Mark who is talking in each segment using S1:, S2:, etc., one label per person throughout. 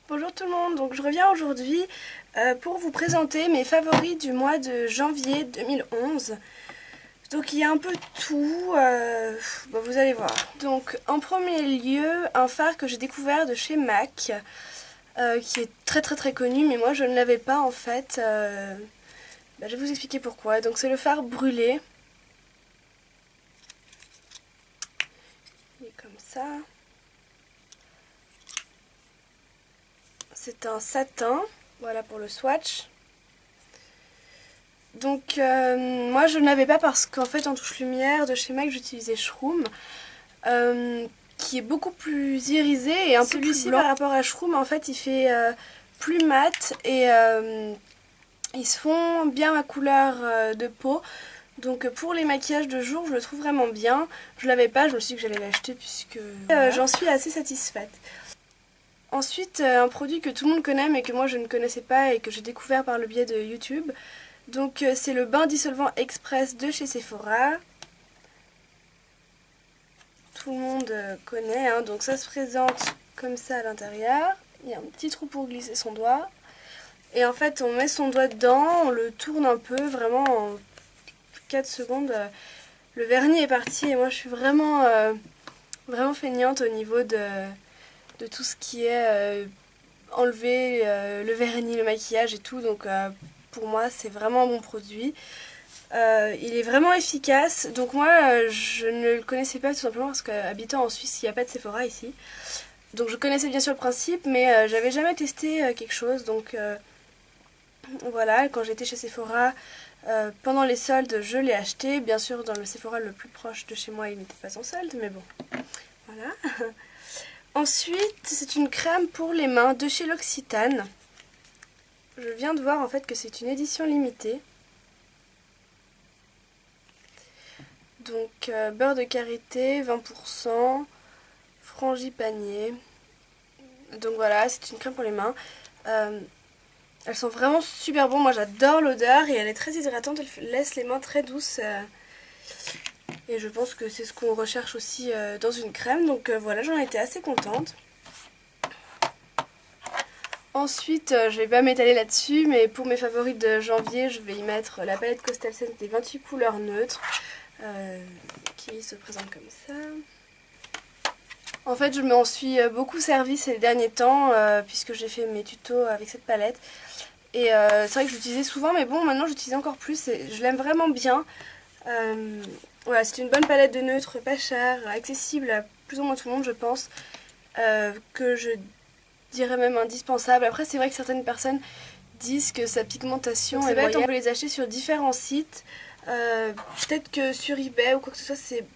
S1: Bonjour tout le monde, donc je reviens aujourd'hui pour vous présenter mes favoris du mois de janvier 2011. Donc il y a un peu tout, vous allez voir. Donc en premier lieu, un fard que j'ai découvert de chez MAC, qui est très connu, mais moi je ne l'avais pas en fait. Je vais vous expliquer pourquoi. Donc c'est le fard brûlé. Il est comme ça. C'est un satin, voilà pour le swatch. Donc moi je ne l'avais pas parce qu'en fait en touche lumière de chez MAC j'utilisais Shroom, qui est beaucoup plus irisé et un peu plus blanc. Par rapport à Shroom en fait il fait plus mat et ils se font bien ma couleur de peau. Donc pour les maquillages de jour je le trouve vraiment bien. Je l'avais pas, je me suis dit que j'allais l'acheter puisque voilà. J'en suis assez satisfaite. Ensuite un produit que tout le monde connaît mais que moi je ne connaissais pas et que j'ai découvert par le biais de YouTube. Donc c'est le bain dissolvant express de chez Sephora. Tout le monde connaît, hein. Donc ça se présente comme ça à l'intérieur. Il y a un petit trou pour glisser son doigt. Et en fait on met son doigt dedans, on le tourne un peu, vraiment en 4 secondes. Le vernis est parti et moi je suis vraiment feignante au niveau de tout ce qui est enlever le vernis, le maquillage et tout. Donc pour moi c'est vraiment un bon produit. Il est vraiment efficace. Donc moi je ne le connaissais pas tout simplement parce qu'habitant en Suisse il n'y a pas de Sephora ici. Donc je connaissais bien sûr le principe mais j'avais jamais testé quelque chose. Donc voilà, quand j'étais chez Sephora pendant les soldes je l'ai acheté. Bien sûr dans le Sephora le plus proche de chez moi il n'était pas en solde mais bon. Voilà. Ensuite c'est une crème pour les mains de chez L'Occitane. Je viens de voir en fait que c'est une édition limitée. Donc beurre de karité, 20%, frangipanier. Donc voilà, c'est une crème pour les mains. Elles sont vraiment super bonnes. Moi j'adore l'odeur et elle est très hydratante. Elle laisse les mains très douces. Et je pense que c'est ce qu'on recherche aussi dans une crème. Donc voilà, j'en étais assez contente. Ensuite, je vais pas m'étaler là-dessus, mais pour mes favoris de janvier, je vais y mettre la palette Coastal Scent des 28 couleurs neutres, qui se présente comme ça. En fait, je m'en suis beaucoup servi ces derniers temps, puisque j'ai fait mes tutos avec cette palette. Et c'est vrai que je l'utilisais souvent, mais bon, maintenant j'utilise encore plus et je l'aime vraiment bien. Voilà, c'est une bonne palette de neutres, pas chère, accessible à plus ou moins tout le monde, je pense, que je dirais même indispensable. Après c'est vrai que certaines personnes disent que sa pigmentation est moyenne. On peut les acheter sur différents sites. Peut-être que sur eBay ou quoi que ce soit c'est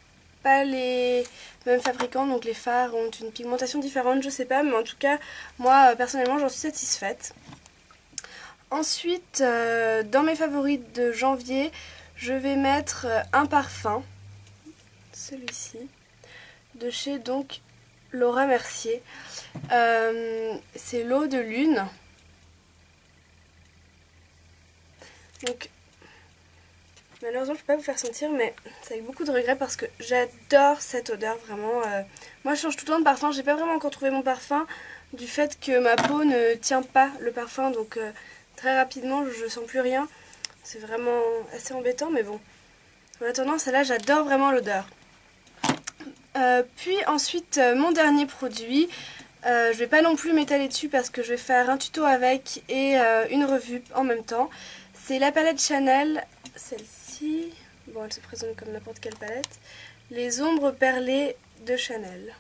S1: pas les mêmes fabricants, donc les fards ont une pigmentation différente, je sais pas, mais en tout cas moi personnellement j'en suis satisfaite. Ensuite dans mes favoris de janvier je vais mettre un parfum, celui-ci, de chez donc Laura Mercier. C'est l'eau de lune. Donc malheureusement je ne peux pas vous faire sentir, mais c'est avec beaucoup de regret parce que j'adore cette odeur vraiment. Moi je change tout le temps de parfum, j'ai pas vraiment encore trouvé mon parfum du fait que ma peau ne tient pas le parfum, donc très rapidement je sens plus rien. C'est vraiment assez embêtant, mais bon. En attendant, celle-là j'adore vraiment l'odeur. Puis ensuite mon dernier produit, je vais pas non plus m'étaler dessus parce que je vais faire un tuto avec et une revue en même temps. C'est la palette Chanel, celle-ci, bon elle se présente comme n'importe quelle palette, les ombres perlées de Chanel.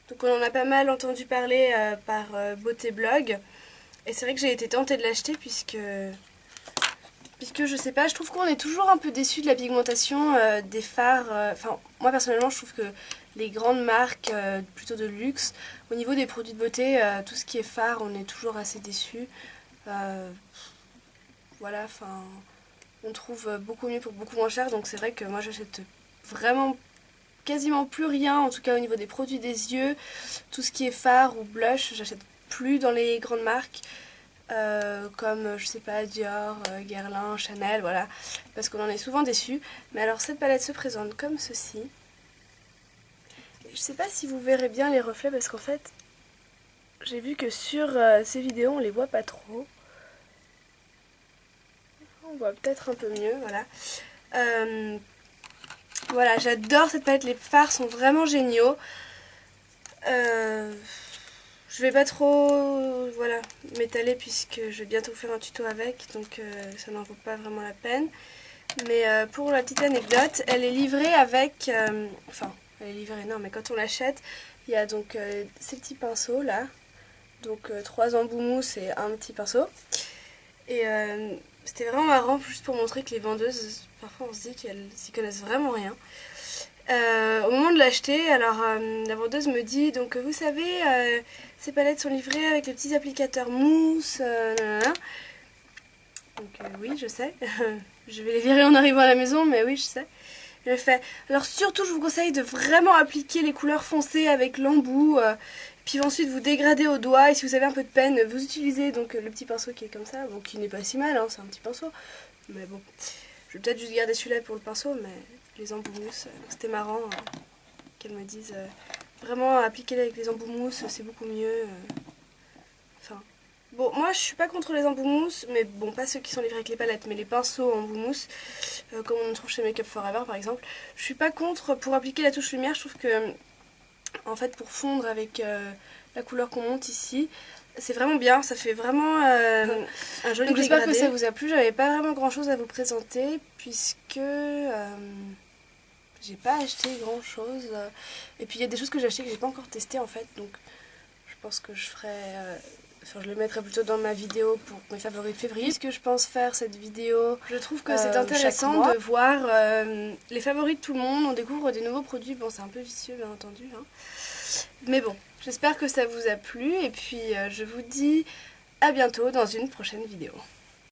S1: Donc on en a pas mal entendu parler par Beauté Blog et c'est vrai que j'ai été tentée de l'acheter puisque je sais pas, je trouve qu'on est toujours un peu déçu de la pigmentation des fards. Enfin, moi personnellement, je trouve que les grandes marques, plutôt de luxe, au niveau des produits de beauté, tout ce qui est fard, on est toujours assez déçu. Voilà, enfin, on trouve beaucoup mieux pour beaucoup moins cher. Donc c'est vrai que moi j'achète vraiment quasiment plus rien, en tout cas au niveau des produits des yeux. Tout ce qui est fard ou blush, j'achète plus dans les grandes marques. Comme je sais pas Dior, Guerlain, Chanel, voilà, parce qu'on en est souvent déçus. Mais alors cette palette se présente comme ceci. Je sais pas si vous verrez bien les reflets parce qu'en fait j'ai vu que sur ces vidéos on les voit pas trop. On voit peut-être un peu mieux, voilà. Voilà, j'adore cette palette, les fards sont vraiment géniaux. Je vais pas trop voilà, m'étaler puisque je vais bientôt faire un tuto avec, donc ça n'en vaut pas vraiment la peine. Mais pour la petite anecdote, elle est livrée avec... enfin, elle est livrée, non, mais quand on l'achète, il y a donc ces petits pinceaux là. Donc 3 embouts mousse et un petit pinceau. Et c'était vraiment marrant, juste pour montrer que les vendeuses, parfois on se dit qu'elles s'y connaissent vraiment rien. Au moment de l'acheter, alors la vendeuse me dit, donc vous savez, ces palettes sont livrées avec les petits applicateurs mousse, nanana. Donc oui, je sais. Je vais les virer en arrivant à la maison, mais oui, je sais. Je fais. Alors surtout, je vous conseille de vraiment appliquer les couleurs foncées avec l'embout. Puis ensuite, vous dégradez au doigt. Et si vous avez un peu de peine, vous utilisez donc le petit pinceau qui est comme ça. Bon, qui n'est pas si mal, hein, c'est un petit pinceau. Mais bon, je vais peut-être juste garder celui-là pour le pinceau. Mais les embouts mousse, c'était marrant qu'elle me dise vraiment appliquer avec les embouts mousse, c'est beaucoup mieux. Enfin. Bon, moi je suis pas contre les embouts mousse, mais bon, pas ceux qui sont livrés avec les palettes, mais les pinceaux en embouts mousse, comme on en trouve chez Make Up Forever par exemple. Je suis pas contre pour appliquer la touche lumière, je trouve que, en fait, pour fondre avec la couleur qu'on monte ici, c'est vraiment bien, ça fait vraiment un joli dégradé. J'espère que ça vous a plu, j'avais pas vraiment grand chose à vous présenter, puisque j'ai pas acheté grand chose. Et puis il y a des choses que j'ai achetées que j'ai pas encore testées en fait, donc je pense que je ferai... Enfin, je le mettrai plutôt dans ma vidéo pour mes favoris de février. Puisque je pense faire cette vidéo, je trouve que c'est intéressant de voir les favoris de tout le monde. On découvre des nouveaux produits. Bon, c'est un peu vicieux, bien entendu. Hein. Mais bon, j'espère que ça vous a plu. Et puis, je vous dis à bientôt dans une prochaine vidéo.